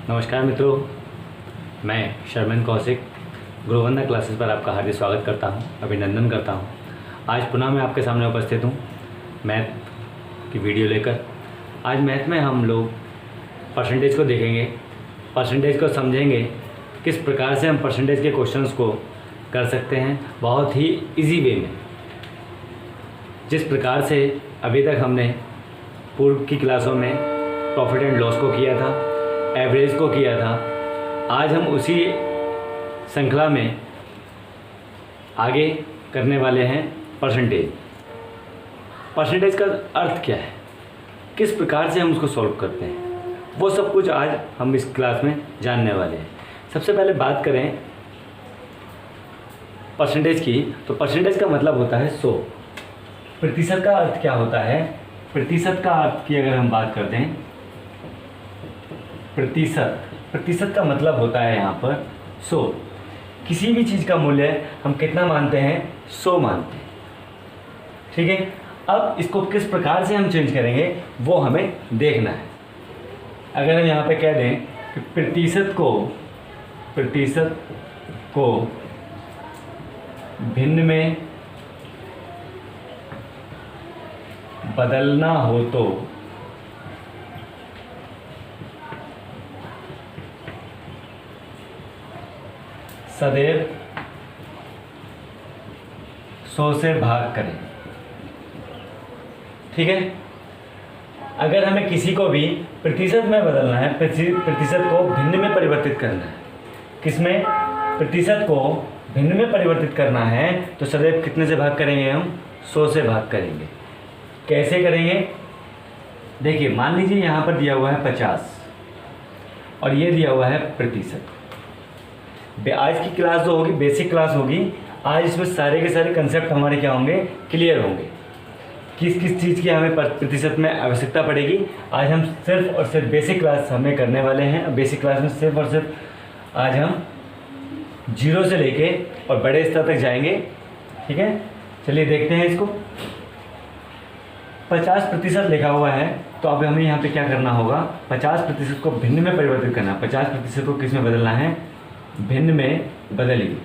नमस्कार मित्रों, मैं शर्मन कौशिक गुरुवंदना क्लासेस पर आपका हार्दिक स्वागत करता हूं, अभिनंदन करता हूं। आज पुनः मैं आपके सामने उपस्थित हूं मैथ की वीडियो लेकर। आज मैथ में हम लोग परसेंटेज को देखेंगे, परसेंटेज को समझेंगे, किस प्रकार से हम परसेंटेज के क्वेश्चंस को कर सकते हैं बहुत ही इजी वे में। जिस प्रकार से अभी तक हमने पूर्व की क्लासों में प्रॉफिट एंड लॉस को किया था, एवरेज को किया था, आज हम उसी श्रृंखला में आगे करने वाले हैं परसेंटेज। परसेंटेज का अर्थ क्या है, किस प्रकार से हम उसको सॉल्व करते हैं, वो सब कुछ आज हम इस क्लास में जानने वाले हैं। सबसे पहले बात करें परसेंटेज की, तो परसेंटेज का मतलब होता है 100। प्रतिशत का अर्थ क्या होता है, प्रतिशत का अर्थ की अगर हम बात करते हैं, प्रतिशत का मतलब होता है यहाँ पर 100। किसी भी चीज़ का मूल्य हम कितना मानते हैं, 100 मानते हैं। ठीक है, अब इसको किस प्रकार से हम चेंज करेंगे वो हमें देखना है। अगर हम यहाँ पे कह दें कि प्रतिशत को भिन्न में बदलना हो तो सदैव 100 से भाग करें। ठीक है, अगर हमें किसी को भी प्रतिशत में बदलना है, प्रतिशत को भिन्न में परिवर्तित करना है, किसमें, प्रतिशत को भिन्न में परिवर्तित करना है, तो सदैव कितने से भाग करेंगे, हम 100 से भाग करेंगे। कैसे करेंगे, देखिए मान लीजिए यहाँ पर दिया हुआ है 50 और ये दिया हुआ है प्रतिशत। आज की क्लास जो होगी बेसिक क्लास होगी, आज इसमें सारे के सारे कंसेप्ट हमारे क्या होंगे, क्लियर होंगे। किस किस चीज़ की हमें प्रतिशत में आवश्यकता पड़ेगी, आज हम सिर्फ और सिर्फ बेसिक क्लास हमें करने वाले हैं। बेसिक क्लास में सिर्फ और सिर्फ आज हम 0 से लेके और बड़े स्तर तक जाएंगे। ठीक है, चलिए देखते हैं इसको। 50% लिखा हुआ है, तो अब हमें यहाँ पे क्या करना होगा, 50% को भिन्न में परिवर्तित करना। 50% को किस में बदलना है, भिन्न में बदलिए।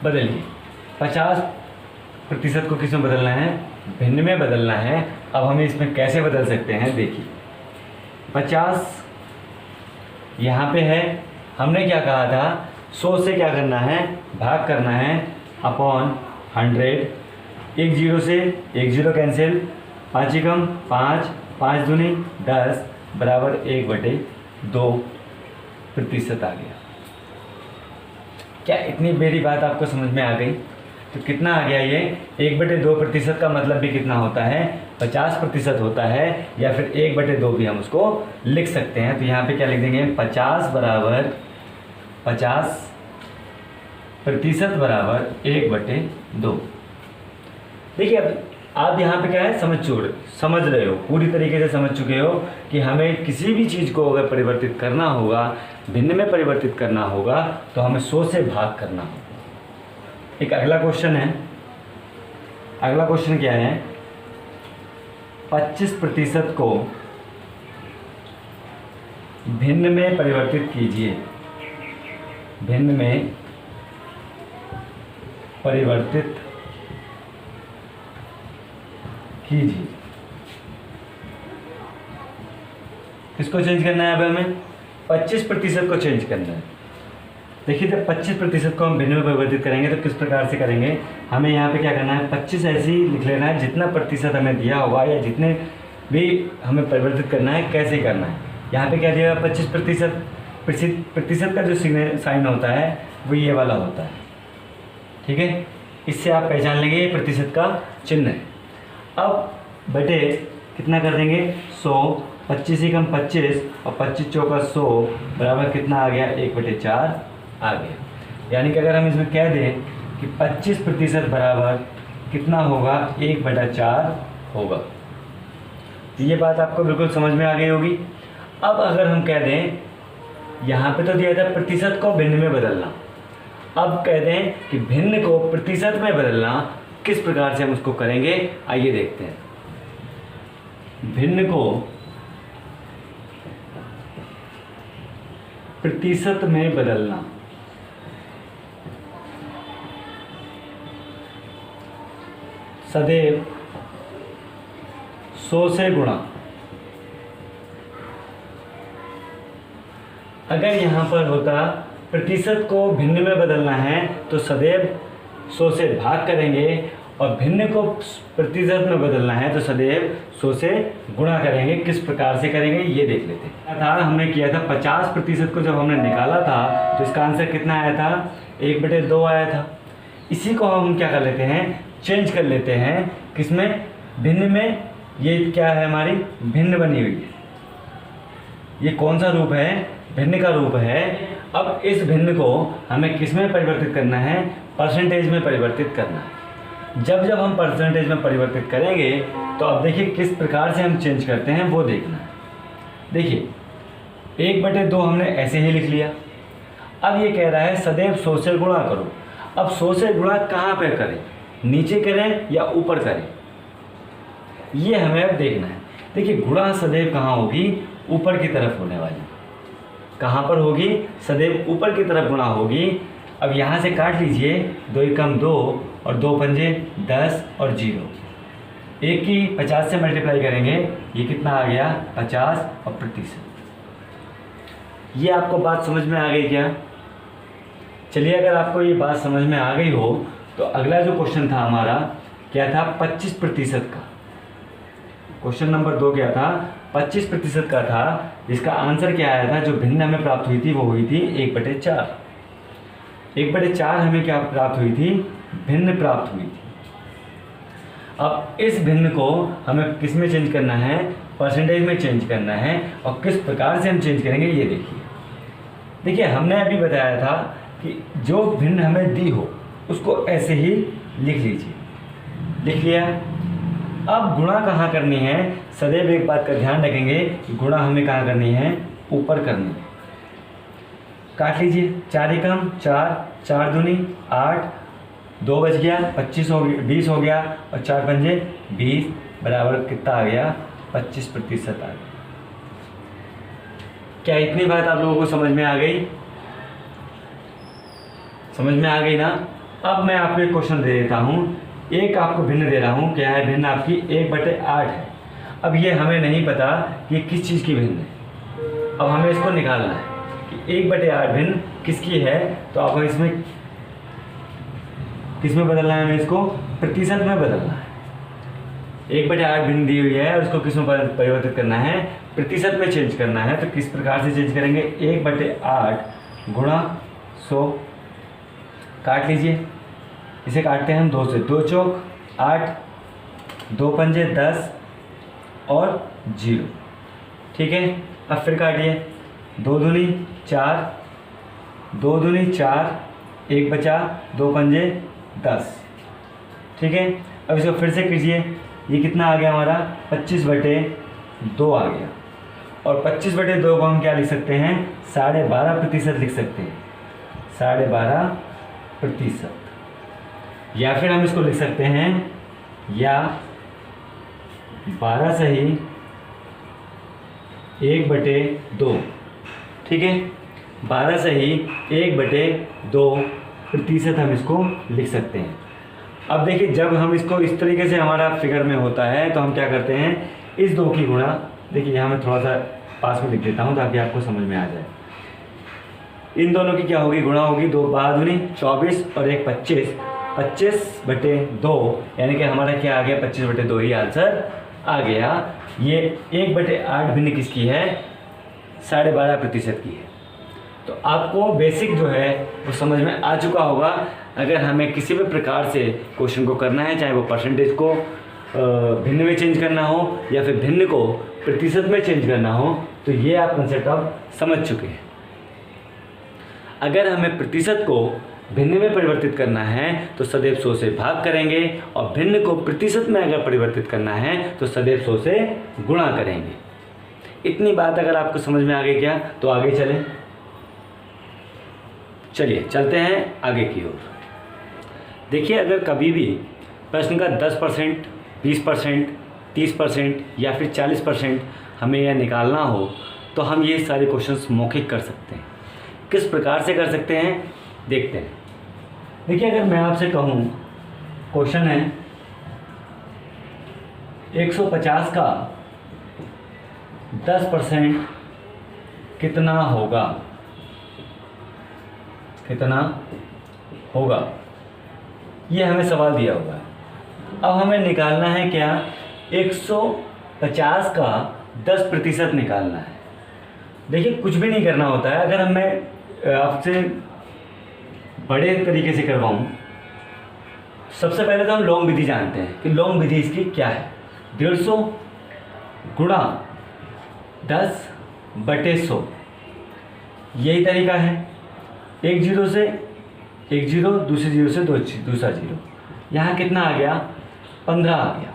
बदलिए 50% को किस में बदलना है, भिन्न में बदलना है। अब हमें इसमें कैसे बदल सकते हैं, देखिए 50 यहाँ पे है, हमने क्या कहा था, 100 से क्या करना है, भाग करना है अपॉन 100। एक जीरो से एक जीरो कैंसिल, 5 एकम 5, 5 दूनी 10 बराबर 1/2% आ गया। क्या इतनी मेरी बात आपको समझ में आ गई? तो कितना आ गया ये, 1/2% का मतलब भी कितना होता है, 50% होता है, या फिर 1/2 भी हम उसको लिख सकते हैं। तो यहाँ पे क्या लिख देंगे, 50% बराबर 1/2। देखिए अब आप यहाँ पे क्या है, समझ रहे हो, पूरी तरीके से समझ चुके हो कि हमें किसी भी चीज़ को अगर परिवर्तित करना होगा, भिन्न में परिवर्तित करना होगा, तो हमें 100 से भाग करना होगा। एक अगला क्वेश्चन है, अगला क्वेश्चन क्या है, 25% को भिन्न में परिवर्तित कीजिए, भिन्न में परिवर्तित कीजिए। किसको चेंज करना है, अब हमें 25% को चेंज करना है। देखिए जब 25% को हम भिन्न में परिवर्तित करेंगे तो किस प्रकार से करेंगे, हमें यहाँ पे क्या करना है, 25 ऐसे ही लिख लेना है, जितना प्रतिशत हमें दिया होगा या जितने भी हमें परिवर्तित करना है कैसे करना है। यहाँ पे क्या दिया हुआ, 25%। प्रतिशत का जो साइन होता है वो ये वाला होता है। ठीक है, इससे आप पहचान लेंगे ये प्रतिशत का चिन्ह है। अब बटे कितना कर देंगे, 100, 25 एकम 25 और 25 चौका 100 बराबर कितना आ गया, 1/4 आ गया। यानी कि अगर हम इसमें कह दें कि 25% बराबर कितना होगा, 1/4 होगा। तो ये बात आपको बिल्कुल समझ में आ गई होगी। अब अगर हम कह दें, यहाँ पे तो दिया था प्रतिशत को भिन्न में बदलना, अब कह दें कि भिन्न को प्रतिशत में बदलना, किस प्रकार से हम उसको करेंगे, आइए देखते हैं। भिन्न को प्रतिशत में बदलना। सदैव 100 से गुणा। अगर यहाँ पर होता प्रतिशत को भिन्न में बदलना है तो सदैव 100 से भाग करेंगे, और भिन्न को प्रतिशत में बदलना है तो सदैव 100 से गुणा करेंगे। किस प्रकार से करेंगे ये देख लेते हैं। था हमने किया था 50% को जब हमने निकाला था तो इसका आंसर कितना आया था, 1/2 आया था। इसी को हम क्या कर लेते हैं, चेंज कर लेते हैं किसमें, भिन्न में। ये क्या है, हमारी भिन्न बनी हुई है। ये कौन सा रूप है, भिन्न का रूप है। अब इस भिन्न को हमें किस में परिवर्तित करना है, परसेंटेज में परिवर्तित करना है। जब जब हम परसेंटेज में परिवर्तित करेंगे तो अब देखिए किस प्रकार से हम चेंज करते हैं वो देखना है। देखिए 1/2 हमने ऐसे ही लिख लिया। अब ये कह रहा है सदैव 100 से गुणा करो। अब 100 से गुणा कहाँ पर करें, नीचे करें या ऊपर करें, ये हमें अब देखना है। देखिए गुणा सदैव कहाँ होगी, ऊपर की तरफ होने वाली। कहाँ पर होगी, सदैव ऊपर की तरफ गुणा होगी। अब यहाँ से काट लीजिए, 2 एकम 2 और 2 पंजे 10 और 0। 1 की 50 से मल्टीप्लाई करेंगे, ये कितना आ गया, 50 और प्रतिशत। ये आपको बात समझ में आ गई क्या? चलिए अगर आपको ये बात समझ में आ गई हो तो अगला जो क्वेश्चन था हमारा क्या था, 25% का। क्वेश्चन नंबर 2 क्या था, 25% का था, जिसका आंसर क्या आया था, जो भिन्न हमें प्राप्त हुई थी वो हुई थी 1/4। 1/4 हमें क्या प्राप्त हुई थी, भिन्न प्राप्त हुई थी। अब इस भिन्न को हमें किस में चेंज करना है, परसेंटेज में चेंज करना है। और किस प्रकार से हम चेंज करेंगे ये देखिए। देखिए हमने अभी बताया था कि जो भिन्न हमें दी हो उसको ऐसे ही लिख लीजिए, लिख लिया। अब गुणा कहाँ करनी है, सदैव एक बात का ध्यान रखेंगे कि गुणा हमें कहाँ करनी है, ऊपर करनी है। काट लीजिए, 4 एकम 4, 4 दूनी 8, 2 बच गया, 25 हो गया, 20 हो गया, और 4 पंजे 20 बराबर कितना आ गया, 25% आ गया। क्या इतनी बात आप लोगों को समझ में आ गई? समझ में आ गई ना? अब मैं आपको एक क्वेश्चन दे देता हूँ। एक आपको भिन्न दे रहा हूँ, क्या है भिन्न आपकी, 1/8 है। अब ये हमें नहीं पता कि किस चीज़ की भिन्न है। अब हमें इसको निकालना है कि 1/8 भिन्न किसकी है। तो आपको इसमें किस में बदलना है, हमें इसको प्रतिशत में बदलना है। 1/8 भिन्न दी हुई है और उसको किस में परिवर्तित करना है, प्रतिशत में चेंज करना है। तो किस प्रकार से चेंज करेंगे, 1/8 गुणा 100। काट लीजिए, इसे काटते हैं हम 2 से, 2 चौक 8, 2 पंजे 10 और 0। ठीक है, अब फिर काटिए, 2 दूनी 4, 2 दूनी 4, 1 बचा, 2 पंजे 10। ठीक है, अब इसको फिर से कीजिए, ये कितना आ गया हमारा, 25/2 आ गया। और 25/2 को हम क्या लिख सकते हैं, 12.5% लिख सकते हैं, 12.5%। या फिर हम इसको लिख सकते हैं, या 12 सही 1/2। ठीक है, 12 सही 1/2% हम इसको लिख सकते हैं। अब देखिए जब हम इसको इस तरीके से हमारा फिगर में होता है तो हम क्या करते हैं, इस 2 की गुणा, देखिए यहाँ मैं थोड़ा सा पास में लिख देता हूँ ताकि आपको समझ में आ जाए। इन दोनों की क्या होगी, गुणा होगी, 2 12 दूनी 24 और 1 25, 25/2, यानी कि हमारा क्या आ गया, 25/2 ही आंसर आ गया। ये 1/8 भिन्न किसकी है, 12.5% की है। तो आपको बेसिक जो है वो समझ में आ चुका होगा। अगर हमें किसी भी प्रकार से क्वेश्चन को करना है, चाहे वो परसेंटेज को भिन्न में चेंज करना हो या फिर भिन्न को प्रतिशत में चेंज करना हो, तो ये आप कंसेप्ट अब समझ चुके हैं। अगर हमें प्रतिशत को भिन्न में परिवर्तित करना है तो सदैव 100 से भाग करेंगे, और भिन्न को प्रतिशत में अगर परिवर्तित करना है तो सदैव 100 से गुणा करेंगे। इतनी बात अगर आपको समझ में आ गई क्या, तो आगे चलें। चलिए चलते हैं आगे की ओर। देखिए अगर कभी भी प्रश्न का 10%, 20%, 30% या फिर 40% हमें यह निकालना हो तो हम ये सारे क्वेश्चंस मौखिक कर सकते हैं। किस प्रकार से कर सकते हैं देखते हैं। देखिए, अगर मैं आपसे कहूँ क्वेश्चन है 150 का 10% कितना होगा, कितना होगा, ये हमें सवाल दिया हुआ है। अब हमें निकालना है क्या, 150 का 10% निकालना है। देखिए, कुछ भी नहीं करना होता है। अगर मैं आपसे बड़े तरीके से करवाऊँ, सबसे पहले तो हम लॉन्ग विधि जानते हैं कि लॉन्ग विधि इसकी क्या है। 150 गुणा 10/100, यही तरीका है। एक जीरो से एक जीरो, दूसरे जीरो से दूसरा जीरो, यहाँ कितना आ गया, 15 आ गया।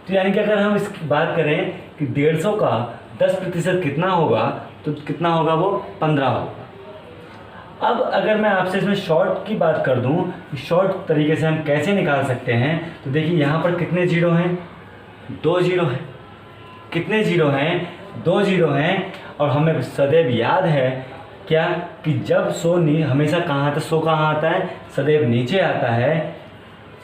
तो यानी कि अगर हम इसकी बात करें कि 150 का 10% कितना होगा, तो कितना होगा, वो 15 होगा। अब अगर मैं आपसे इसमें शॉर्ट की बात कर दूं, शॉर्ट तरीके से हम कैसे निकाल सकते हैं, तो देखिए यहाँ पर कितने जीरो हैं, 2 जीरो हैं। कितने जीरो हैं, 2 जीरो हैं। और हमें सदैव याद है क्या कि जब 100 हमेशा कहाँ आता है, 100 कहाँ आता है, सदैव नीचे आता है।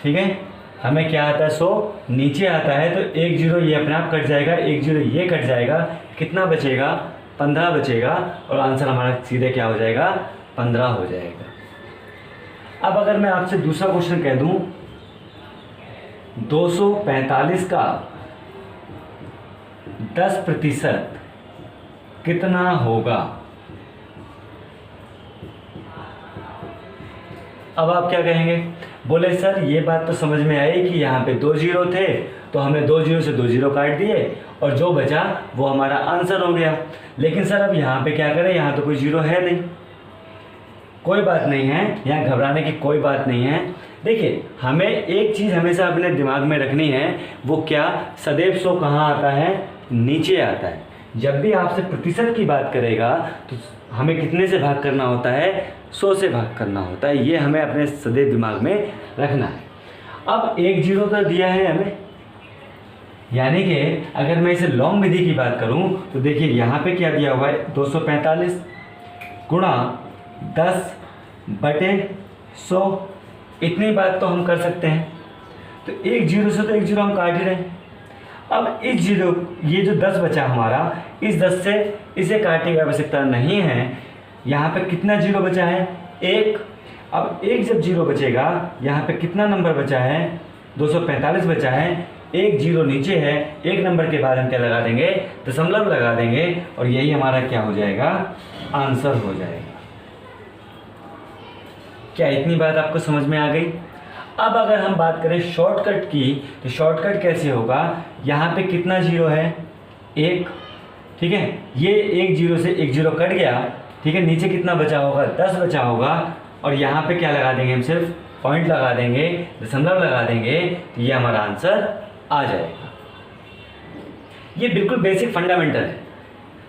ठीक है, हमें क्या आता है, 100 नीचे आता है। तो एक जीरो ये अपने आप कट जाएगा, एक जीरो ये कट जाएगा, कितना बचेगा, 15 बचेगा। और आंसर हमारा सीधे क्या हो जाएगा, 15 हो जाएगा। अब अगर मैं आपसे दूसरा क्वेश्चन कह दूं, 245 का 10% कितना होगा। अब आप क्या कहेंगे, बोले सर ये बात तो समझ में आई कि यहाँ पे 2 जीरो थे, तो हमने 2 जीरो से 2 जीरो काट दिए और जो बचा वो हमारा आंसर हो गया। लेकिन सर अब यहाँ पे क्या करें, यहाँ तो कोई जीरो है नहीं। कोई बात नहीं है, यहाँ घबराने की कोई बात नहीं है। देखिए, हमें एक चीज़ हमेशा अपने दिमाग में रखनी है, वो क्या, सदैव 100 कहाँ आता है, नीचे आता है। जब भी आपसे प्रतिशत की बात करेगा तो हमें कितने से भाग करना होता है, 100 से भाग करना होता है। ये हमें अपने सदैव दिमाग में रखना है। अब एक जीरो तो दिया है हमें, यानी कि अगर मैं इसे लॉन्ग विधि की बात करूं तो देखिए यहाँ पे क्या दिया हुआ है, 245 गुणा 10/100। इतनी बात तो हम कर सकते हैं। तो एक जीरो से तो एक जीरो हम काट ही रहे हैं। अब इस जीरो, ये जो 10 बचा हमारा, इस 10 से इसे काटने की आवश्यकता नहीं है। यहाँ पे कितना जीरो बचा है, 1। अब एक जब जीरो बचेगा, यहाँ पे कितना नंबर बचा है, 245 बचा है। एक जीरो नीचे है, एक नंबर के बाद हम क्या लगा देंगे, दशमलव लगा देंगे और यही हमारा क्या हो जाएगा, आंसर हो जाएगा। क्या इतनी बात आपको समझ में आ गई। अब अगर हम बात करें शॉर्टकट की, तो शॉर्टकट कैसे होगा, यहाँ पे कितना जीरो है, 1। ठीक है, ये एक जीरो से एक जीरो कट गया। ठीक है, नीचे कितना बचा होगा, 10 बचा होगा। और यहाँ पे क्या लगा देंगे, हम सिर्फ पॉइंट लगा देंगे, दशमलव लगा देंगे, तो ये हमारा आंसर आ जाएगा। ये बिल्कुल बेसिक फंडामेंटल है,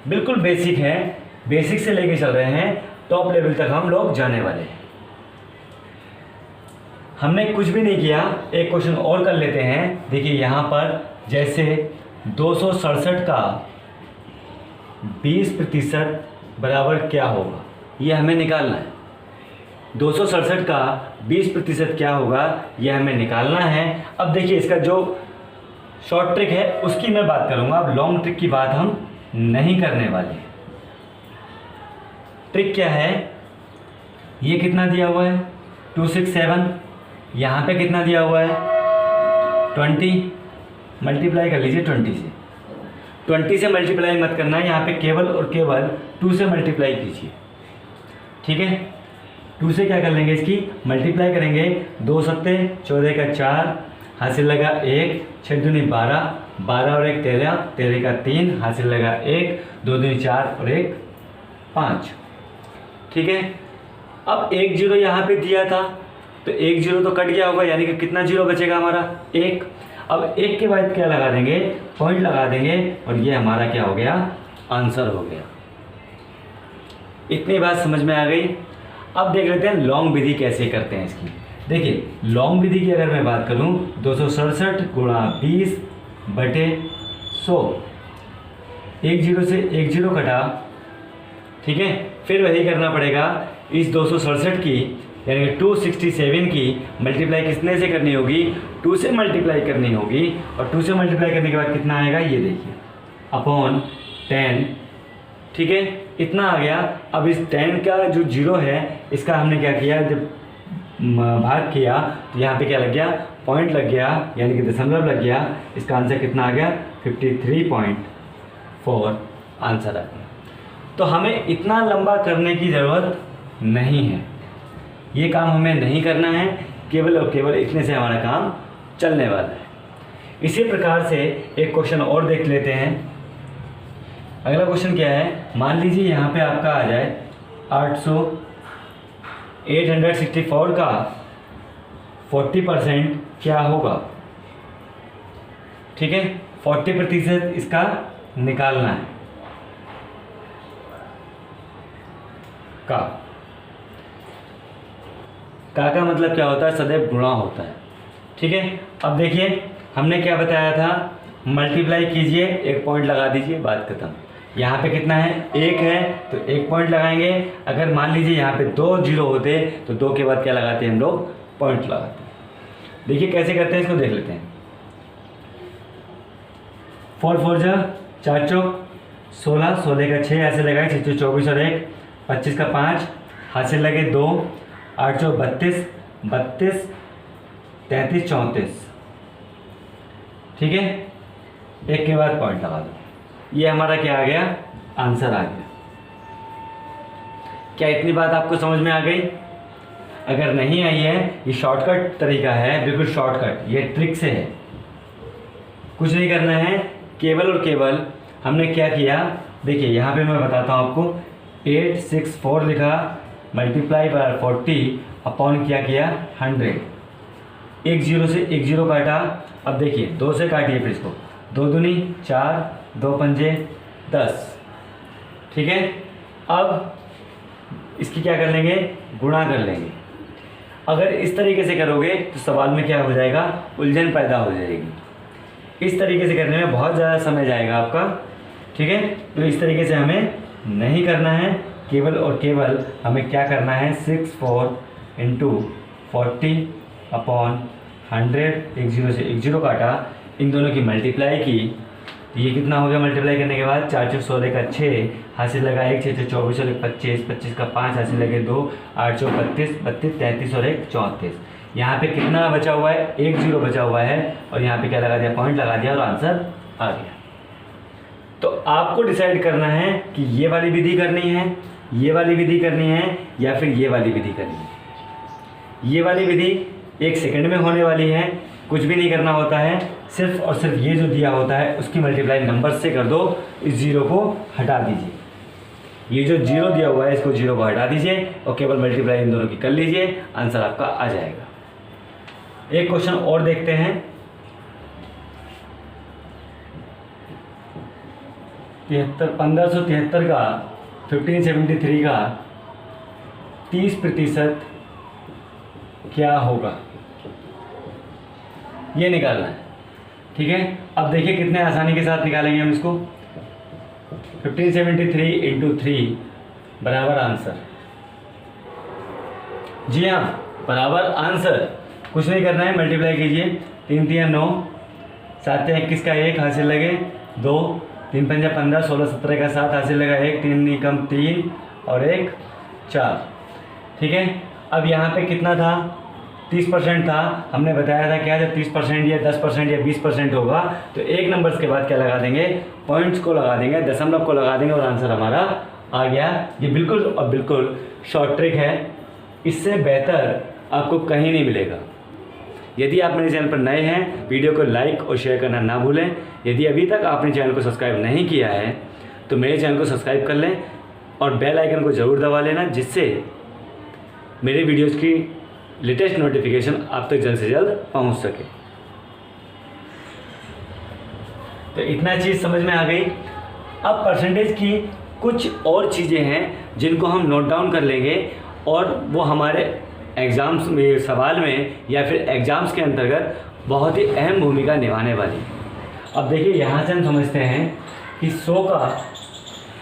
बिल्कुल बेसिक है। बेसिक से लेके चल रहे हैं, टॉप लेवल तक हम लोग जाने वाले हैं। हमने कुछ भी नहीं किया, एक क्वेश्चन और कर लेते हैं। देखिए यहाँ पर जैसे 267 का 20% बराबर क्या होगा, ये हमें निकालना है। 267 का 20% क्या होगा, ये हमें निकालना है। अब देखिए, इसका जो शॉर्ट ट्रिक है उसकी मैं बात करूँगा। अब लॉन्ग ट्रिक की बात हम नहीं करने वाले। ट्रिक क्या है, ये कितना दिया हुआ है, 267। यहाँ पे कितना दिया हुआ है, 20। मल्टीप्लाई कर लीजिए 20 से। 20 से मल्टीप्लाई मत करना है, यहाँ पे केवल और केवल 2 से मल्टीप्लाई कीजिए। ठीक है, 2 से क्या कर लेंगे, इसकी मल्टीप्लाई करेंगे। 2 सत्ते 14 का 4, हासिल लगा 1, 6 दूनी 12, 12 और 1 13, 13 का 3, हासिल लगा 1, 2 दूनी 4 और 1 5। ठीक है, अब एक जीरो यहाँ पे दिया था, तो एक जीरो तो कट गया होगा, यानी कि कितना जीरो बचेगा हमारा, 1। अब 1 के बाद क्या लगा देंगे, पॉइंट लगा देंगे और ये हमारा क्या हो गया, आंसर हो गया। इतनी बात समझ में आ गई। अब देख लेते हैं लॉन्ग विधि कैसे करते हैं इसकी। देखिए, लॉन्ग विधि की अगर मैं बात करूं, 267 गुणा 20 बटे 100, 1 0 से 1 0 कटा, ठीक है। फिर वही करना पड़ेगा इस 267 की यानी कि 267 की मल्टीप्लाई कितने से करनी होगी, 2 से मल्टीप्लाई करनी होगी, और 2 से मल्टीप्लाई करने के बाद कितना आएगा ये देखिए, अपॉन 10, ठीक है, इतना आ गया। अब इस 10 का जो 0 है इसका हमने क्या किया, जब भाग किया तो यहाँ पे क्या लग गया, पॉइंट लग गया, यानी कि दशमलव लग गया। इसका आंसर कितना आ गया, 53.4 आंसर आ गया। तो हमें इतना लंबा करने की ज़रूरत नहीं है, ये काम हमें नहीं करना है, केवल और केवल इतने से हमारा काम चलने वाला है। इसी प्रकार से एक क्वेश्चन और देख लेते हैं। अगला क्वेश्चन क्या है, मान लीजिए यहाँ पे आपका आ जाए 864 का 40% क्या होगा, ठीक है, 40% इसका निकालना है का मतलब क्या होता है, सदैव गुणा होता है, ठीक है। अब देखिए हमने क्या बताया था, मल्टीप्लाई कीजिए, एक पॉइंट लगा दीजिए, बात खत्म। यहाँ पे कितना है, 1 है तो 1 पॉइंट लगाएंगे। अगर मान लीजिए यहाँ पे 2 0 होते तो 2 के बाद क्या लगाते हैं हम लोग, पॉइंट लगाते हैं। देखिए कैसे करते हैं, इसको देख लेते हैं। 4 4 जा 4 चौक 16, 16 का 6 ऐसे लगाए, 6 चौक 24 और 1 25 का 5 हाथ से लगे 2, 8 चौक 32, 32 33 34, ठीक है, 1 के बाद पॉइंट लगा दो। ये हमारा क्या आ गया, आंसर आ गया। क्या इतनी बात आपको समझ में आ गई? अगर नहीं आई है, ये शॉर्टकट तरीका है, बिल्कुल शॉर्टकट, ये ट्रिक से है, कुछ नहीं करना है। केवल और केवल हमने क्या किया, देखिए यहाँ पे मैं बताता हूँ आपको, 864 लिखा, मल्टीप्लाई बाय 40 अपॉन क्या किया 100, 1 0 से 1 0 काटा। अब देखिए 2 से काटिए फिर इसको, 2 दूनी 4, 2 पंजे 10, ठीक है। अब इसकी क्या कर लेंगे, गुणा कर लेंगे। अगर इस तरीके से करोगे तो सवाल में क्या हो जाएगा, उलझन पैदा हो जाएगी। इस तरीके से करने में बहुत ज़्यादा समय जाएगा आपका, ठीक है। तो इस तरीके से हमें नहीं करना है, केवल और केवल हमें क्या करना है, 64 × 40 अपॉन 100, 1 0 से 1 0 काटा, इन दोनों की मल्टीप्लाई की, तो ये कितना हो गया, मल्टीप्लाई करने के बाद 4 चौक 16 का 6 हाथ से लगा 1, 6 चौक 24 और 1 25, 25 का 5 हाथ से लगे 2, 8 चौक 32, 32 33 और 1 34। यहाँ पे कितना बचा हुआ है, 1 0 बचा हुआ है, और यहाँ पे क्या लगा दिया, पॉइंट लगा दिया और आंसर आ गया। तो आपको डिसाइड करना है कि ये वाली विधि करनी है, ये वाली विधि करनी है, या फिर ये वाली विधि करनी है। ये वाली विधि 1 सेकंड में होने वाली है, कुछ भी नहीं करना होता है, सिर्फ और सिर्फ ये जो दिया होता है उसकी मल्टीप्लाई नंबर से कर दो, इस 0 को हटा दीजिए, ये जो 0 दिया हुआ है इसको 0 को हटा दीजिए और केवल मल्टीप्लाई इन दोनों की कर लीजिए, आंसर आपका आ जाएगा। एक क्वेश्चन और देखते हैं, 1573 का 1573 का 30% क्या होगा, ये निकालना है, ठीक है। अब देखिए कितने आसानी के साथ निकालेंगे हम इसको, 1573 × 3 बराबर आंसर, जी हाँ बराबर आंसर, कुछ नहीं करना है, मल्टीप्लाई कीजिए, 3 3 9, 7 21 का 1 हाथ से लगे 2, 3 5 15, 16 17 का 7 हाथ से लगा 1, 3 कम 3 और 1 4, ठीक है। अब यहाँ पे कितना था, 30% था, हमने बताया था क्या, जब 30% या 10% या 20% होगा तो एक नंबर्स के बाद क्या लगा देंगे, पॉइंट्स को लगा देंगे, दशमलव को लगा देंगे और आंसर हमारा आ गया। ये बिल्कुल और बिल्कुल शॉर्ट ट्रिक है, इससे बेहतर आपको कहीं नहीं मिलेगा। यदि आप मेरे चैनल पर नए हैं, वीडियो को लाइक और शेयर करना ना भूलें। यदि अभी तक आपने चैनल को सब्सक्राइब नहीं किया है तो मेरे चैनल को सब्सक्राइब कर लें और बेल आइकन को ज़रूर दबा लेना, जिससे मेरे वीडियोज़ की लेटेस्ट नोटिफिकेशन आप तक जल्द से जल्द पहुंच सके। तो इतना चीज़ समझ में आ गई। अब परसेंटेज की कुछ और चीज़ें हैं जिनको हम नोट डाउन कर लेंगे और वो हमारे एग्ज़ाम्स में, सवाल में या फिर एग्ज़ाम्स के अंतर्गत बहुत ही अहम भूमिका निभाने वाली। अब देखिए यहाँ से हम समझते हैं कि 100 का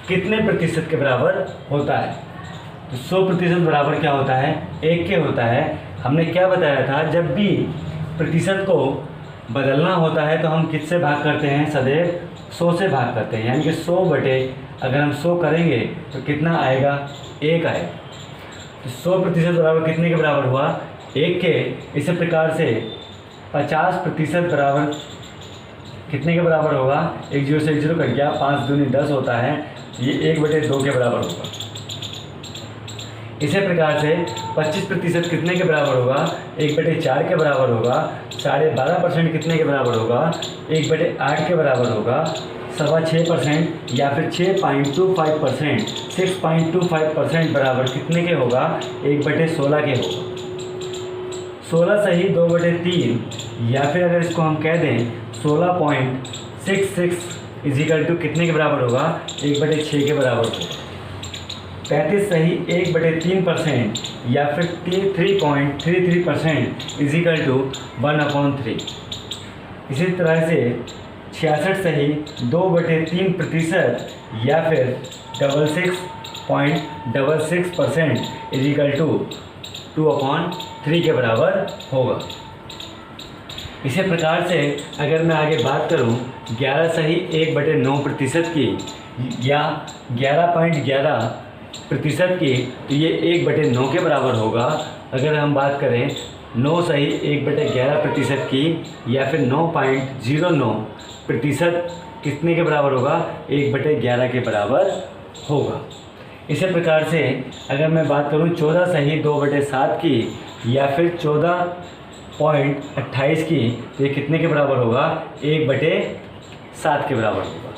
कितने प्रतिशत के बराबर होता है। तो 100% बराबर क्या होता है, 1 के होता है। हमने क्या बताया था, जब भी प्रतिशत को बदलना होता है तो हम किससे भाग करते हैं, सदैव 100 से भाग करते हैं। यानी कि 100 बटे अगर हम 100 करेंगे तो कितना आएगा, 1 आएगा। तो 100% बराबर कितने के बराबर हुआ, 1 के। इसी प्रकार से 50% बराबर कितने के बराबर होगा, 1 0 से 1 0 कट गया, 5 दूनी 10 होता है, ये 1/2 के बराबर होगा। इसी प्रकार से 25% कितने के बराबर होगा, 1/4 के बराबर होगा। 12.5% कितने के बराबर होगा, 1/8 के बराबर होगा। 6.25% या फिर 6.25%, 6.25% बराबर कितने के होगा, 1/16 के होगा। 16 सही 2/3 या फिर अगर इसको हम कह दें 16.66 इजिकल टू कितने के बराबर होगा, 1/6 के बराबर होगा। 35 सही 1/3% या फिर 3.33% इजिकल टू 1/3। इसी तरह से 66 सही 2/3% या फिर 66.66% इजिकल टू 2/3 के बराबर होगा। इसी प्रकार से अगर मैं आगे बात करूं 11 सही 1/9% की या 11.11% की, तो ये 1/9 के बराबर होगा। अगर हम बात करें 9 सही 1/11% की या फिर 9.09% कितने के बराबर होगा, 1/11 के बराबर होगा। इसी प्रकार से अगर मैं बात करूं 14 सही 2/7 की या फिर 14.28 की, तो ये कितने के बराबर होगा, 1/7 के बराबर होगा।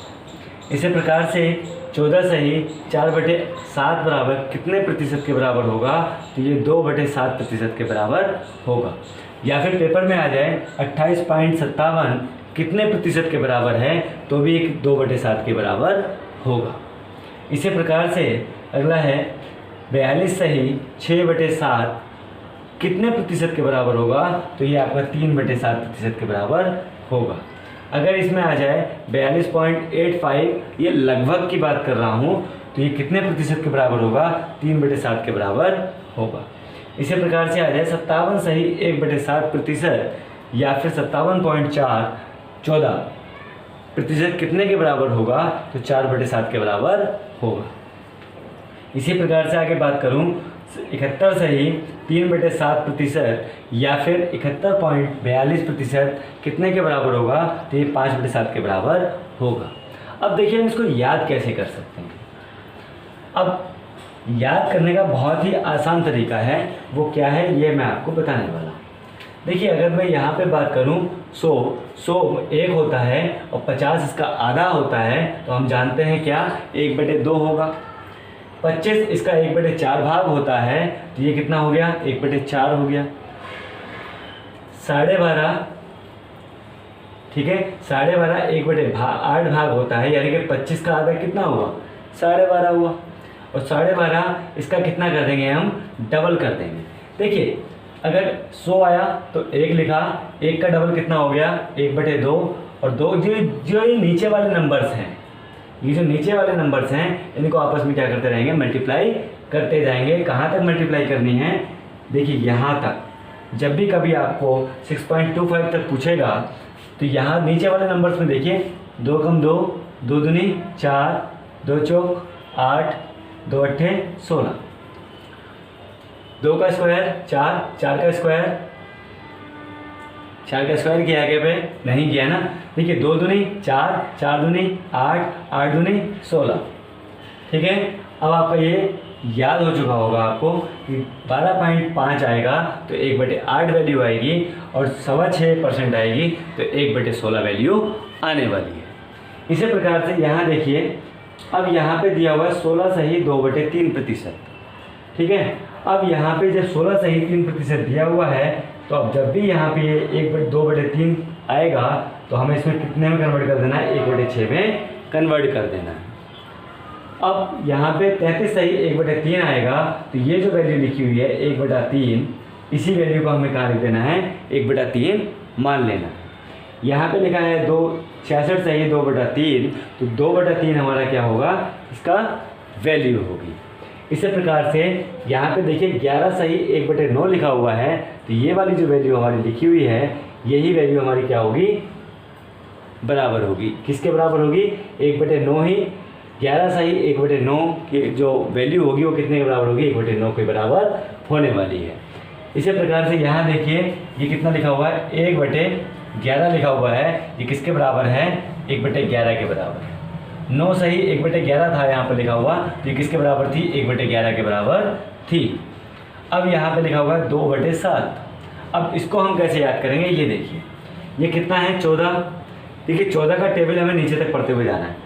इसी प्रकार से 14 सही 4/7 बराबर कितने प्रतिशत के बराबर होगा, तो ये 2/7% के बराबर होगा। या फिर पेपर में आ जाए 28.57 कितने प्रतिशत के बराबर है, तो भी 2/7 के बराबर होगा। इसी प्रकार से अगला है 42 सही 6/7 कितने प्रतिशत के बराबर होगा, तो ये आपका 3/7% के बराबर होगा। अगर इसमें आ जाए 42.85, ये लगभग की बात कर रहा हूँ, तो ये कितने प्रतिशत के बराबर होगा, 3/7 के बराबर होगा। इसी प्रकार से आ जाए 57 सही 1/7% या फिर 57.14% कितने के बराबर होगा, तो 4/7 के बराबर होगा। इसी प्रकार से आगे बात करूं 71 सही 3/7% या फिर 71.42% कितने के बराबर होगा, तो ये 5/7 के बराबर होगा। अब देखिए हम इसको याद कैसे कर सकते हैं। अब याद करने का बहुत ही आसान तरीका है, वो क्या है ये मैं आपको बताने वाला हूँ। देखिए अगर मैं यहाँ पे बात करूँ 100 1 होता है और 50 इसका आधा होता है, तो हम जानते हैं क्या, 1/2 होगा। 25 इसका 1/4 भाग होता है, तो ये कितना हो गया, 1/4 हो गया। 12.5, ठीक है, 12.5 1/8 भाग होता है, यानी कि 25 का आधा कितना हुआ, 12.5 हुआ। और 12.5 इसका कितना कर देंगे हम, डबल कर देंगे। देखिए अगर 100 आया तो 1 लिखा, 1 का डबल कितना हो गया, 1/2। और 2 जो ये नीचे वाले नंबर्स हैं, ये जो नीचे वाले नंबर्स हैं, इनको आपस में क्या करते रहेंगे, मल्टीप्लाई करते जाएंगे। कहाँ तक मल्टीप्लाई करनी है, देखिए यहाँ तक। जब भी कभी आपको 6.25 तक पूछेगा, तो यहाँ नीचे वाले नंबर्स में देखिए 2 कम 2, 2 दूनी 4, 2 चौक 8, 2 अट्ठे 16, 2 का स्क्वायर 4, 4 का स्क्वायर, 4 का स्क्वायर किया आगे पे नहीं किया ना। देखिए 2 दूनी 4, 4 दूनी 8, 8 दूनी 16, ठीक है। अब आपका ये याद हो चुका होगा आपको कि 12.5 आएगा तो 1/8 वैल्यू आएगी और 6.25% आएगी तो 1/16 वैल्यू आने वाली है। इसी प्रकार से यहाँ देखिए, अब यहाँ पे दिया हुआ है 16 सही 2/3%, ठीक है। अब यहाँ पे जब 16 सही 3% दिया हुआ है, तो अब जब भी यहाँ पे 1/2/3 आएगा तो हमें इसमें कितने में कन्वर्ट कर देना है, 1/6 में कन्वर्ट कर देना है। अब यहाँ पे 33 सही 1/3 आएगा, तो ये जो वैल्यू लिखी हुई है 1/3, इसी वैल्यू को हमें कहाँ लिख देना है, 1/3 मान लेना है। यहाँ पे लिखा है 66 चाहिए 2/3, तो 2/3 हमारा क्या होगा, इसका वैल्यू होगी। इसी प्रकार से यहाँ पे देखिए 11 सही 1/9 लिखा हुआ है, तो ये वाली जो वैल्यू हमारी लिखी हुई है यही वैल्यू हमारी क्या होगी, बराबर होगी। किसके बराबर होगी, 1/9 ही 11 सही 1/9 की जो वैल्यू होगी वो कितने के बराबर होगी, 1/9 के बराबर होने वाली है। इसी प्रकार से यहाँ देखिए ये कितना लिखा हुआ है, 1/11 लिखा हुआ है, ये किसके बराबर है, 1/11 के बराबर। 9 सही 1/11 था यहाँ पर लिखा हुआ, तो ये किसके बराबर थी, 1/11 के बराबर थी। अब यहाँ पे लिखा हुआ है 2/7। अब इसको हम कैसे याद करेंगे, ये देखिए ये कितना है, 14। देखिए 14 का टेबल हमें नीचे तक पढ़ते हुए जाना है।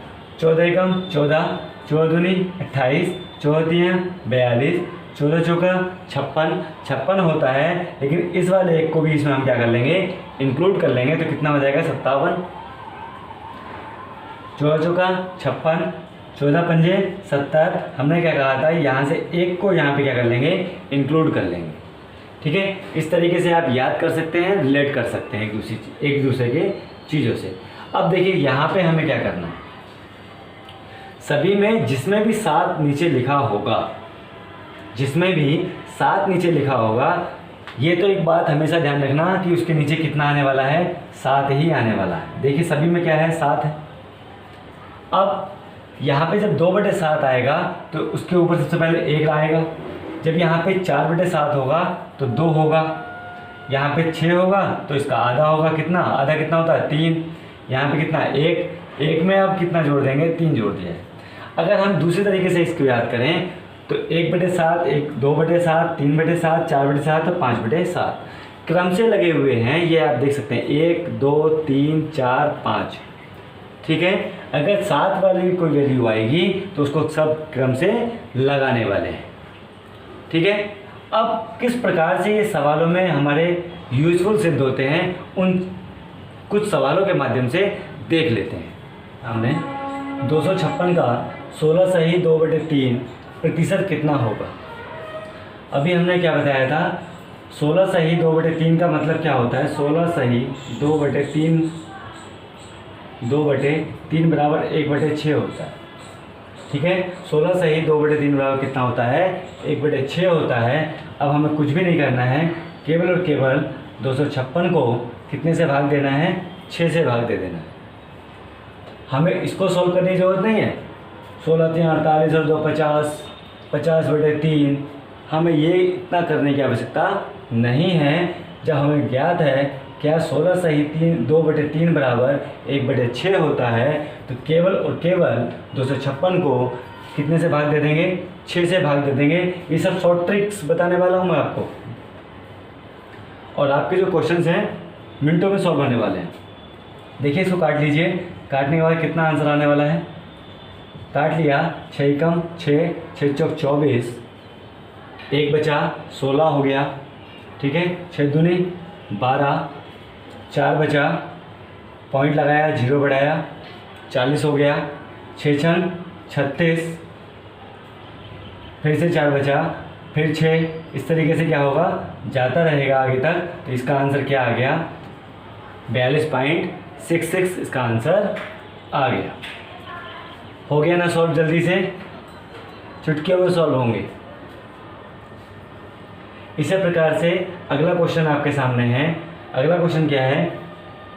14 एकम 14, 14 दूनी 28, 14 तियां 42, 14 चौका 56, 56 होता है, लेकिन इस वाले एक को भी इसमें हम क्या कर लेंगे, इंक्लूड कर लेंगे, तो कितना हो जाएगा 57। 14 चौका 56, 14 पंजे 70। हमने क्या कहा था, यहाँ से एक को यहाँ पे क्या कर लेंगे, इंक्लूड कर लेंगे। ठीक है, इस तरीके से आप याद कर सकते हैं, रिलेट कर सकते हैं एक दूसरे के चीज़ों से। अब देखिए यहाँ पे हमें क्या करना है, सभी में जिसमें भी 7 नीचे लिखा होगा, जिसमें भी 7 नीचे लिखा होगा, ये तो एक बात हमेशा ध्यान रखना कि उसके नीचे कितना आने वाला है, 7 ही आने वाला है। देखिए सभी में क्या है, 7 है। अब यहाँ पे जब 2/7 आएगा तो उसके ऊपर सबसे पहले 1 आएगा। जब यहाँ पे 4/7 होगा तो 2 होगा। यहाँ पे 6 होगा तो इसका आधा होगा, कितना, आधा कितना होता है, 3। यहाँ पे कितना, 1 में अब कितना जोड़ देंगे, 3 जोड़ दिया है। अगर हम दूसरे तरीके से इसको याद करें तो 1/7, 2/7, 3/7, 4/7 और 5/7 क्रम से लगे हुए हैं, ये आप देख सकते हैं, 1 2 3 4 5। ठीक है, अगर 7 वाली कोई वैल्यू आएगी तो उसको सब क्रम से लगाने वाले हैं। ठीक है, अब किस प्रकार से ये सवालों में हमारे यूजफुल सिद्ध होते हैं, उन कुछ सवालों के माध्यम से देख लेते हैं। हमने 256 का 16 सही 2/3 प्रतिशत कितना होगा। अभी हमने क्या बताया था, 16 सही 2/3 का मतलब क्या होता है, 16 सही 2/3 बराबर 1/6 होता है। ठीक है, 16 सही 2/3 बराबर कितना होता है, 1/6 होता है। अब हमें कुछ भी नहीं करना है, केवल और केवल 256 को कितने से भाग देना है, 6 से भाग दे देना है। हमें इसको सॉल्व करने की ज़रूरत नहीं है। 16 3 48 और 2 50, 50/3। हमें ये इतना करने की आवश्यकता नहीं है। जब हमें ज्ञात है क्या 16 सही 2/3 बराबर 1/6 होता है, तो केवल और केवल 256 को कितने से भाग दे देंगे, 6 से भाग दे देंगे। ये सब शॉर्ट ट्रिक्स बताने वाला हूँ मैं आपको, और आपके जो क्वेश्चंस हैं मिनटों में सॉल्व होने वाले हैं। देखिए इसको काट लीजिए, काटने के बाद कितना आंसर आने वाला है, काट लिया, 6 एकम 6, 6 चौक 24, 1 बचा 16 हो गया। ठीक है, 6 दूनी 12, 4 बचा, पॉइंट लगाया, 0 बढ़ाया, 40 हो गया। 6 छन 36, फिर से 4 बचा, फिर 6। इस तरीके से क्या होगा, जाता रहेगा आगे तक। तो इसका आंसर क्या आ गया, 42.66 इसका आंसर आ गया। हो गया ना सॉल्व, जल्दी से चुटकियों में सॉल्व होंगे। इसी प्रकार से अगला क्वेश्चन आपके सामने है। अगला क्वेश्चन क्या है,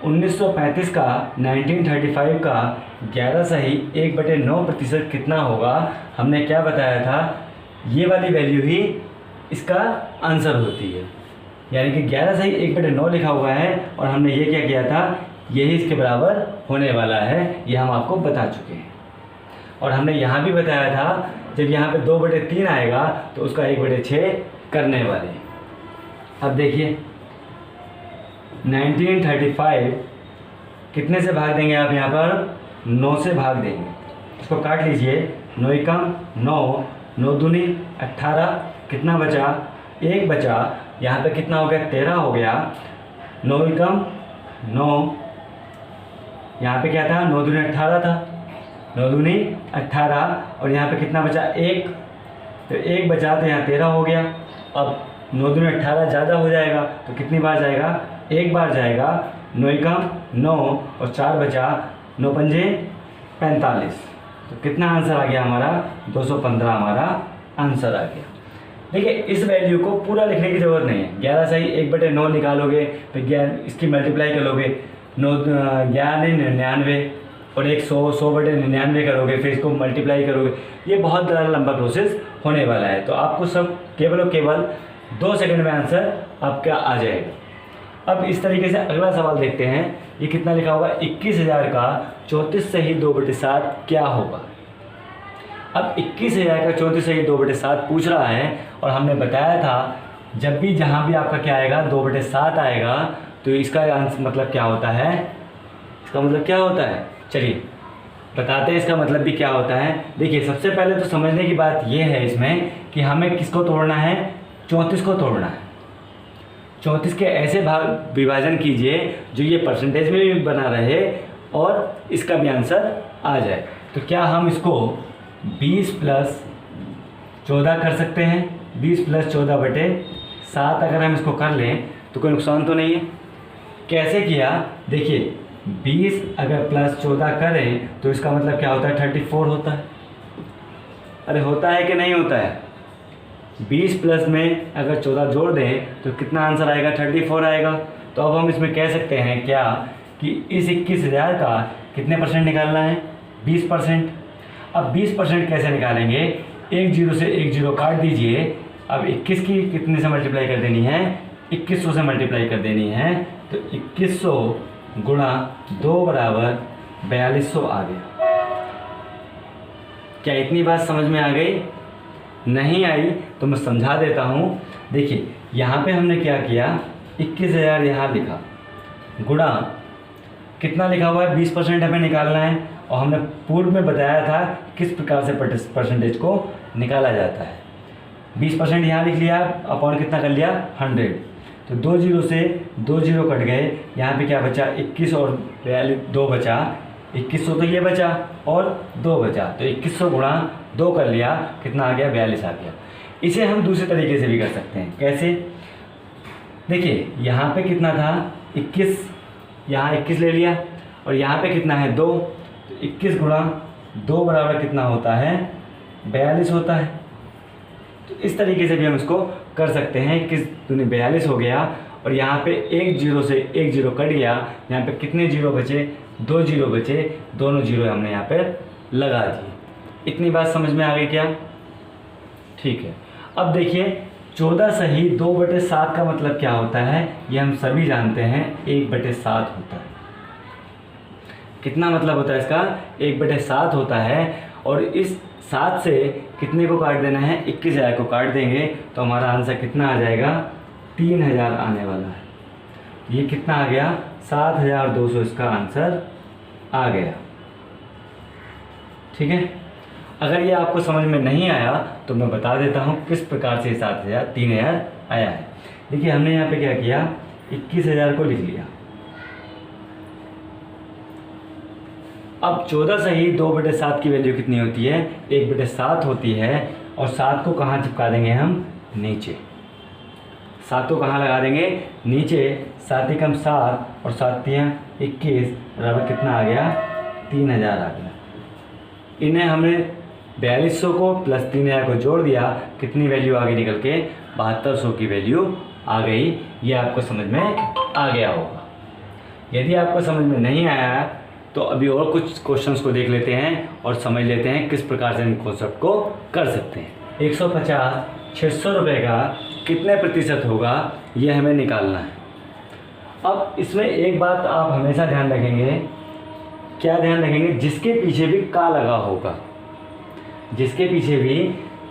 1935 का 1935 का 11 सही 1/9 प्रतिशत कितना होगा। हमने क्या बताया था, ये वाली वैल्यू ही इसका आंसर होती है, यानी कि 11 सही 1/9 लिखा हुआ है, और हमने ये क्या किया था, यही इसके बराबर होने वाला है, ये हम आपको बता चुके हैं। और हमने यहाँ भी बताया था जब यहाँ पे 2/3 आएगा तो उसका 1/6 करने वाले हैं। अब देखिए 1935 कितने से भाग देंगे आप, यहाँ पर 9 से भाग देंगे। इसको काट लीजिए, 9 एकम 9, 9 दूनी 18, कितना बचा, 1 बचा। यहाँ पे कितना हो गया, 13 हो गया। 9 एकम 9, यहाँ पे क्या था, 9 दूनी 18 था, 9 दूनी 18, और यहाँ पे कितना बचा, 1। तो 1 बचा तो यहाँ 13 हो गया। अब 9 दूनी 18 ज़्यादा हो जाएगा तो कितनी बार जाएगा, 1 बार जाएगा। 9 कम 9 और 4 बचा, 9 पंजे 45। तो कितना आंसर आ गया हमारा? 215 हमारा आंसर आ गया। देखिए इस वैल्यू को पूरा लिखने की ज़रूरत नहीं है। 11 सही 1/9 निकालोगे, फिर 11 इसकी मल्टीप्लाई करोगे, 9 11 99 और 100 करोगे, फिर इसको मल्टीप्लाई करोगे। ये बहुत ज़्यादा लंबा प्रोसेस होने वाला है। तो आपको सब केवल और केवल 2 सेकंड में आंसर आपका आ जाएगा। अब इस तरीके से अगला सवाल देखते हैं। ये कितना लिखा होगा? 21,000 का 34 सही 2/7 क्या होगा? अब 21,000 का 34 सही 2/7 पूछ रहा है, और हमने बताया था जब भी जहाँ भी आपका क्या आएगा 2/7 आएगा तो इसका आंसर मतलब क्या होता है? इसका मतलब क्या होता है? चलिए बताते हैं इसका मतलब भी क्या होता है। देखिए सबसे पहले तो समझने की बात यह है इसमें कि हमें किसको तोड़ना है? 34 को तोड़ना है। 34 के ऐसे भाग विभाजन कीजिए जो ये परसेंटेज में भी बना रहे और इसका भी आंसर आ जाए। तो क्या हम इसको 20 + 14 कर सकते हैं? 20 + 14/7 अगर हम इसको कर लें तो कोई नुकसान तो नहीं है। कैसे किया? देखिए 20 अगर +14 करें तो इसका मतलब क्या होता है? 34 होता है। अरे होता है कि नहीं होता है? 20 प्लस में अगर 14 जोड़ दें तो कितना आंसर आएगा? 34 आएगा। तो अब हम इसमें कह सकते हैं क्या कि इस 21,000 का कितने % निकालना है? 20%। अब 20% कैसे निकालेंगे? एक जीरो से एक जीरो काट दीजिए। अब 21 की कितने से मल्टीप्लाई कर देनी है? 2100 से मल्टीप्लाई कर देनी है। तो 2100 गुणा 2 बराबर 4200 आ गया। क्या इतनी बात समझ में आ गई? नहीं आई तो मैं समझा देता हूँ। देखिए यहाँ पे हमने क्या किया? 21,000 यहाँ लिखा, गुणा कितना लिखा हुआ है? 20% हमें निकालना है, और हमने पूर्व में बताया था किस प्रकार से परसेंटेज को निकाला जाता है। 20% यहाँ लिख लिया, अपॉन कितना कर लिया? 100। तो 2 जीरो से 2 जीरो कट गए। यहाँ पे क्या बचा? 21 और 42 2 बचा। 2100 तो ये बचा और 2 बचा, तो 2100 गुणा 2 कर लिया, कितना आ गया? 42 आ गया। इसे हम दूसरे तरीके से भी कर सकते हैं। कैसे? देखिए यहाँ पे कितना था? 21, यहाँ 21 ले लिया, और यहाँ पे कितना है? 2। तो 21 गुणा 2 बराबर कितना होता है? 42 होता है। तो इस तरीके से भी हम इसको कर सकते हैं। 21 दूनी 42 हो गया, और यहाँ पे एक जीरो से एक जीरो कट गया। यहाँ पे कितने जीरो बचे? 2 जीरो बचे। दोनों जीरो हमने यहाँ पे लगा दिए। इतनी बात समझ में आ गई क्या? ठीक है। अब देखिए 14 सही 2/7 का मतलब क्या होता है? ये हम सभी जानते हैं, 1/7 होता है। कितना मतलब होता है इसका? 1/7 होता है। और इस 7 से कितने को काट देना है? 21,000 को काट देंगे तो हमारा आंसर कितना आ जाएगा? 3,000 आने वाला है। ये कितना आ गया? 7,200 इसका आंसर आ गया। ठीक है। अगर ये आपको समझ में नहीं आया तो मैं बता देता हूँ किस प्रकार से 3,000 आया है। देखिए हमने यहाँ पे क्या किया? 21,000 को लिख लिया। अब 14 सही 2/7 की वैल्यू कितनी होती है? 1/7 होती है। और 7 को कहाँ चिपका देंगे हम? नीचे। 7 को कहाँ लगा देंगे? नीचे। 7 एकम 7 और 7 तियाँ 21 बराबर कितना आ गया? 3,000 आ गया। इन्हें हमने 4200 को प्लस 3,000 को जोड़ दिया, कितनी वैल्यू आ गई निकल के? 7200 की वैल्यू आ गई। ये आपको समझ में आ गया होगा। यदि आपको समझ में नहीं आया तो अभी और कुछ क्वेश्चंस को देख लेते हैं और समझ लेते हैं किस प्रकार से इन कॉन्सेप्ट को कर सकते हैं। 150 600 रुपये का कितने प्रतिशत होगा, ये हमें निकालना है। अब इसमें एक बात आप हमेशा ध्यान रखेंगे। क्या ध्यान रखेंगे? जिसके पीछे भी का लगा होगा, जिसके पीछे भी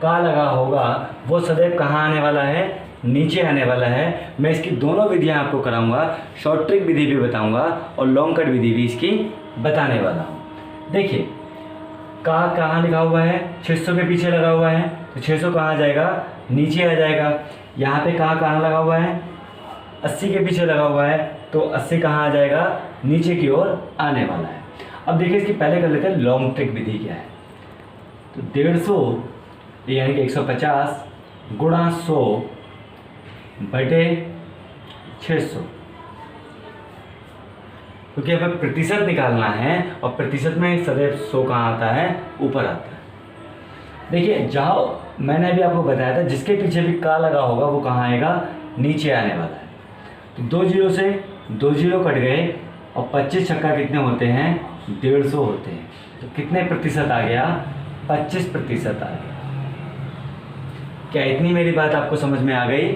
का लगा होगा वो सदैव कहाँ आने वाला है? नीचे आने वाला है। मैं इसकी दोनों विधियां आपको कराऊंगा, शॉर्ट ट्रिक विधि भी बताऊंगा और लॉन्ग कट विधि भी इसकी बताने वाला हूँ। देखिए का कहाँ लिखा हुआ है? 600 के पीछे लगा हुआ है, तो 600 कहाँ जाएगा? नीचे आ जाएगा। यहाँ पे कहाँ लगा हुआ है? 80 के पीछे लगा हुआ है, तो 80 कहाँ आ जाएगा? नीचे की ओर आने वाला है। अब देखिए इसकी पहले कर लेते हैं लॉन्ग ट्रिक विधि क्या है। तो 150 यानी कि 150 गुणा 100 बटे 600 क्योंकि हमें प्रतिशत निकालना है और प्रतिशत में सदैव 100 कहाँ आता है, ऊपर आता है। देखिए जहाँ मैंने अभी आपको बताया था जिसके पीछे भी का लगा होगा वो कहाँ आएगा, नीचे आने वाला है। तो 2 जीरो से 2 जीरो कट गए और 25 छक्का कितने होते हैं, 150 होते हैं। तो कितने प्रतिशत आ गया, 25% आ गया। क्या इतनी मेरी बात आपको समझ में आ गई?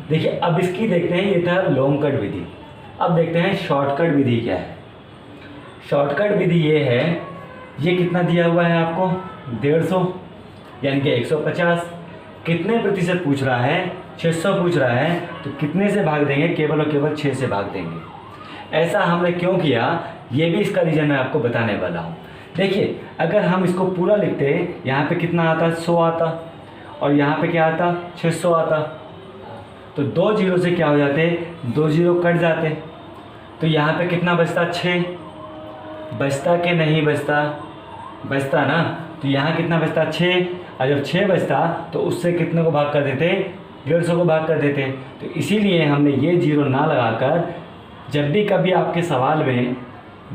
देखिए अब इसकी देखते हैं, ये था लॉन्ग कट विधि। अब देखते हैं शॉर्टकट विधि क्या है। शॉर्टकट विधि ये है, ये कितना दिया हुआ है आपको, 150 यानी कि 150। कितने प्रतिशत पूछ रहा है, 600 पूछ रहा है। तो कितने से भाग देंगे, केवल और केवल 6 से भाग देंगे। ऐसा हमने क्यों किया, ये भी इसका रीज़न मैं आपको बताने वाला हूँ। देखिए अगर हम इसको पूरा लिखते, यहाँ पे कितना आता, 100 आता, और यहाँ पे क्या आता, 600 आता। तो 2 जीरो से क्या हो जाते, 2 जीरो कट जाते। तो यहाँ पे कितना बचता, 6 बचता कि नहीं बचता, बचता ना। तो यहाँ कितना बचता, 6। और जब 6 बचता तो उससे कितने को भाग कर देते, 150 को भाग कर देते। तो इसीलिए हमने ये जीरो ना लगाकर, जब भी कभी आपके सवाल में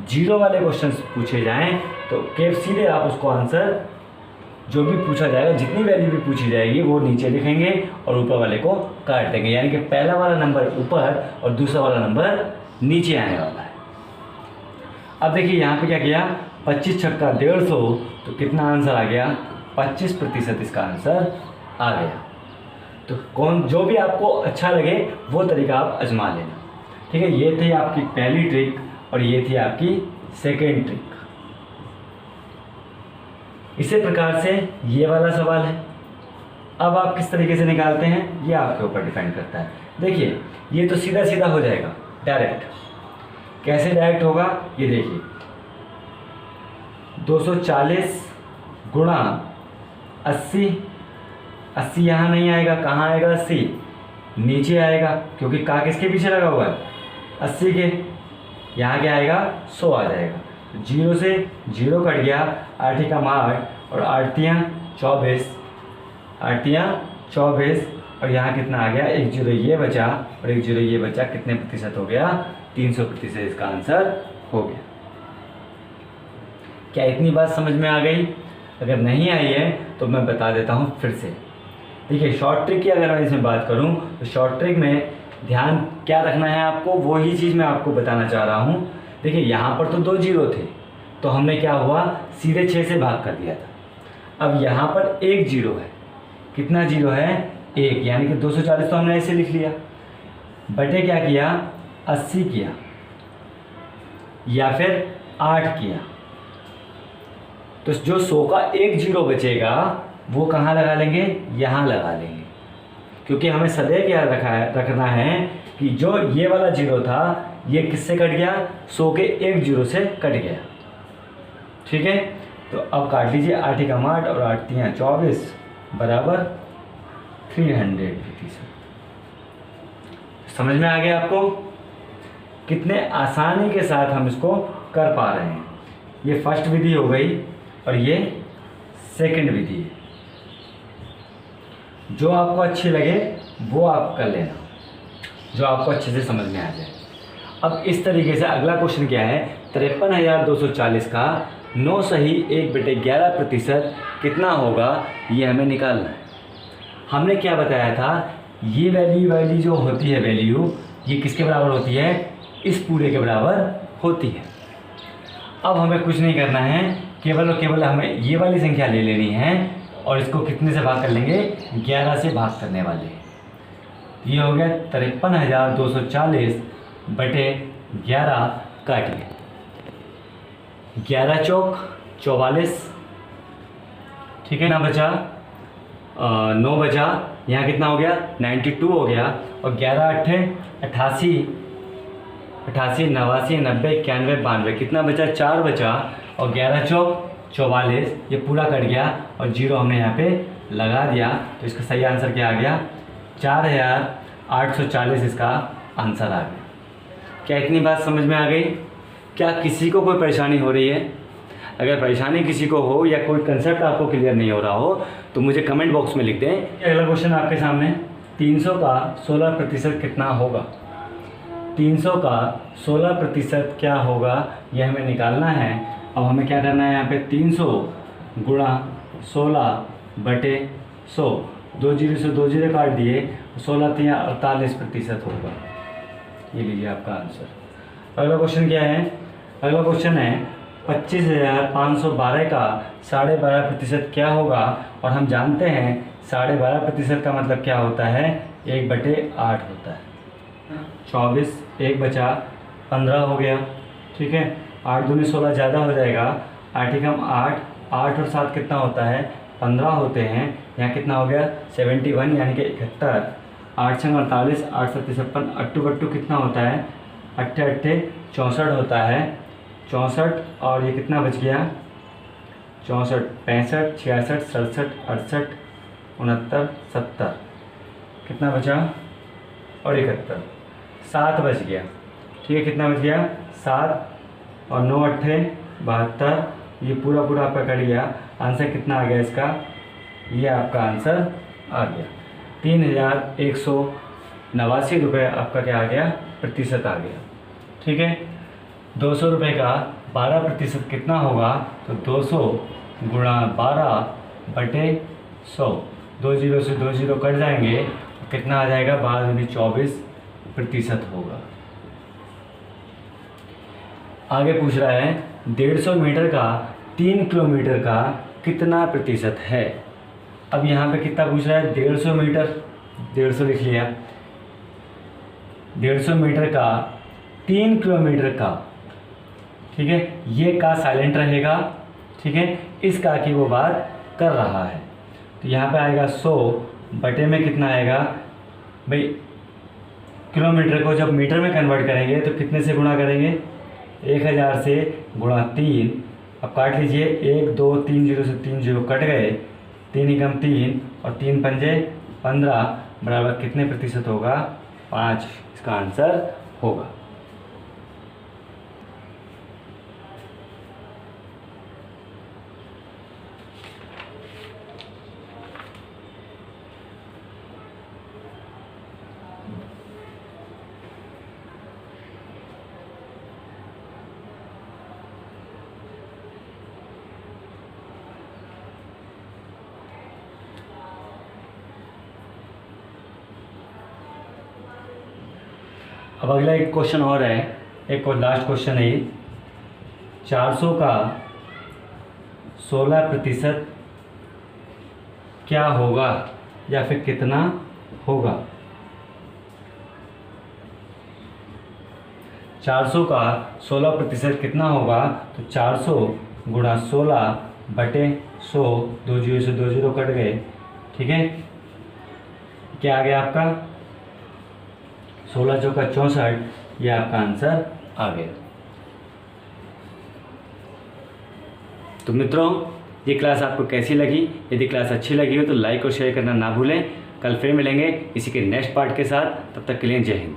जीरो वाले क्वेश्चन पूछे जाएं तो सीधे आप उसको आंसर जो भी पूछा जाएगा, जितनी वैल्यू भी पूछी जाएगी वो नीचे लिखेंगे और ऊपर वाले को काट देंगे। यानी कि पहला वाला नंबर ऊपर और दूसरा वाला नंबर नीचे आने वाला है। अब देखिए यहाँ पे क्या किया, 25 छक्का 150, तो कितना आंसर आ गया, 25% इसका आंसर आ गया। तो जो भी आपको अच्छा लगे वो तरीका आप आजमा लेना। ठीक है, ये थी आपकी पहली ट्रिक और ये थी आपकी सेकेंड ट्रिक। इसी प्रकार से ये वाला सवाल है। अब आप किस तरीके से निकालते हैं ये आपके ऊपर डिपेंड करता है। देखिए ये तो सीधा सीधा हो जाएगा डायरेक्ट। कैसे डायरेक्ट होगा ये देखिए, 240 गुणा 80। 80 यहाँ नहीं आएगा, कहाँ आएगा 80, नीचे आएगा क्योंकि का किसके पीछे लगा हुआ है, 80 के। यहाँ क्या आएगा, 100 आ जाएगा। जीरो से जीरो कट गया, 8 का 8 और 8 24, 8 24 और यहाँ कितना आ गया, 1 जीरो ये बचा और 1 जीरो ये बचा। कितने प्रतिशत हो गया, 300% इसका आंसर हो गया। क्या इतनी बात समझ में आ गई? अगर नहीं आई है तो मैं बता देता हूँ फिर से। देखिए शॉर्ट ट्रिक की अगर मैं इसमें बात करूँ तो शॉर्ट ट्रिक में ध्यान क्या रखना है आपको, वही चीज़ मैं आपको बताना चाह रहा हूँ। देखिए यहाँ पर तो 2 जीरो थे तो हमने क्या हुआ, सीधे 6 से भाग कर दिया था। अब यहाँ पर 1 जीरो है, कितना जीरो है, 1, यानी कि 240 तो हमने ऐसे लिख लिया। बटे क्या किया, 80 किया या फिर 8 किया। तो जो 100 का 1 जीरो बचेगा वो कहाँ लगा लेंगे, यहाँ लगा लेंगे। क्योंकि हमें सदैव याद रखना है कि जो ये वाला जीरो था ये किससे कट गया, 100 के 1 जीरो से कट गया। ठीक है, तो अब काट लीजिए, 8 का 8 और 8 24 बराबर 300%। समझ में आ गया आपको कितने आसानी के साथ हम इसको कर पा रहे हैं। ये फर्स्ट विधि हो गई और ये सेकंड विधि है। जो आपको अच्छी लगे वो आप कर लेना, जो आपको अच्छे से समझ में आ जाए। अब इस तरीके से अगला क्वेश्चन क्या है, 53,240 का 9 सही 1/11% कितना होगा, ये हमें निकालना है। हमने क्या बताया था, ये वैल्यू जो होती है वैल्यू, ये किसके बराबर होती है, इस पूरे के बराबर होती है। अब हमें कुछ नहीं करना है, केवल और केवल हमें ये वाली संख्या ले लेनी है और इसको कितने से भाग कर लेंगे, 11 से भाग करने वाले हैं। ये हो गया 53,240 बटे 11 काटिए, 11 चौक 44। ठीक है ना, बचा 9 बचा, यहाँ कितना हो गया 92 हो गया और 11 8 88, 88 89 90 91 92, कितना बचा 4 बचा और 11 चौक 44, ये पूरा कट गया और जीरो हमने यहाँ पे लगा दिया। तो इसका सही आंसर क्या आ गया, 4,840 इसका आंसर आ गया। क्या इतनी बात समझ में आ गई? क्या किसी को कोई परेशानी हो रही है? अगर परेशानी किसी को हो या कोई कंसेप्ट आपको क्लियर नहीं हो रहा हो तो मुझे कमेंट बॉक्स में लिख दें। अगला क्वेश्चन आपके सामने, 300 का 16% कितना होगा। 300 का 16% क्या होगा ये हमें निकालना है। अब हमें क्या करना है, यहाँ पे 300 गुणा 16/100, 2 जीरो से 2 जीरो काट दिए, 16 3 48% होगा। ये लीजिए आपका आंसर। अगला क्वेश्चन क्या है, अगला क्वेश्चन है 25,512 का 12.5% क्या होगा। और हम जानते हैं 12.5% का मतलब क्या होता है, 1/8 होता है। 24 1 बचा 15 हो गया, ठीक है। 8 दूनी 16 ज़्यादा हो जाएगा, 8 एकम 8, 8 और 7 कितना होता है, 15 होते हैं। यहाँ कितना हो गया 71 यानी कि 71, 8 छंग 48, 8 7 56, अट्टू बट्टू कितना होता है, 8 8 64 होता है, 64। और ये कितना बच गया 64 65 66 67 68 69 70, कितना बचा और 71, 7 बच गया, ठीक है। कितना बच गया 7 और 9 8 72, ये पूरा पूरा आपका कट गया। आंसर कितना आ गया इसका, ये आपका आंसर आ गया 3189 रुपये आपका क्या आ गया, प्रतिशत आ गया, ठीक है। 200 रुपये का 12% कितना होगा, तो 200 गुणा 12/100, 2 जीरो से 2 जीरो कट जाएंगे, तो कितना आ जाएगा 12×24% होगा। आगे पूछ रहा है 150 मीटर का 3 किलोमीटर का कितना प्रतिशत है। अब यहाँ पे कितना पूछ रहा है, 150 मीटर, 150 लिख लिया, 150 मीटर का 3 किलोमीटर का, ठीक है। ये का साइलेंट रहेगा, ठीक है, इस का की वो बात कर रहा है। तो यहाँ पे आएगा 100 बटे में कितना आएगा भाई, किलोमीटर को जब मीटर में कन्वर्ट करेंगे तो कितने से गुणा करेंगे, 1000 से गुणा 3। अब काट लीजिए, 1 2 3 जीरो से 3 जीरो कट गए, 3 एकम 3 और 3 पंजे 15 बराबर कितने प्रतिशत होगा, 5 इसका आंसर होगा। अब अगला एक क्वेश्चन और है, एक और लास्ट क्वेश्चन है ये, 400 का 16% क्या होगा या फिर कितना होगा। 400 का 16% कितना होगा, तो 400 गुणा 16/100, 2 जीरो से 2 जीरो कट गए, ठीक है। क्या आ गया आपका 16 चौका 64, ये आपका आंसर आ गया। तो मित्रों, ये क्लास आपको कैसी लगी, यदि क्लास अच्छी लगी हो तो लाइक और शेयर करना ना भूलें। कल फिर मिलेंगे इसी के नेक्स्ट पार्ट के साथ, तब तक के लिए जय हिंद।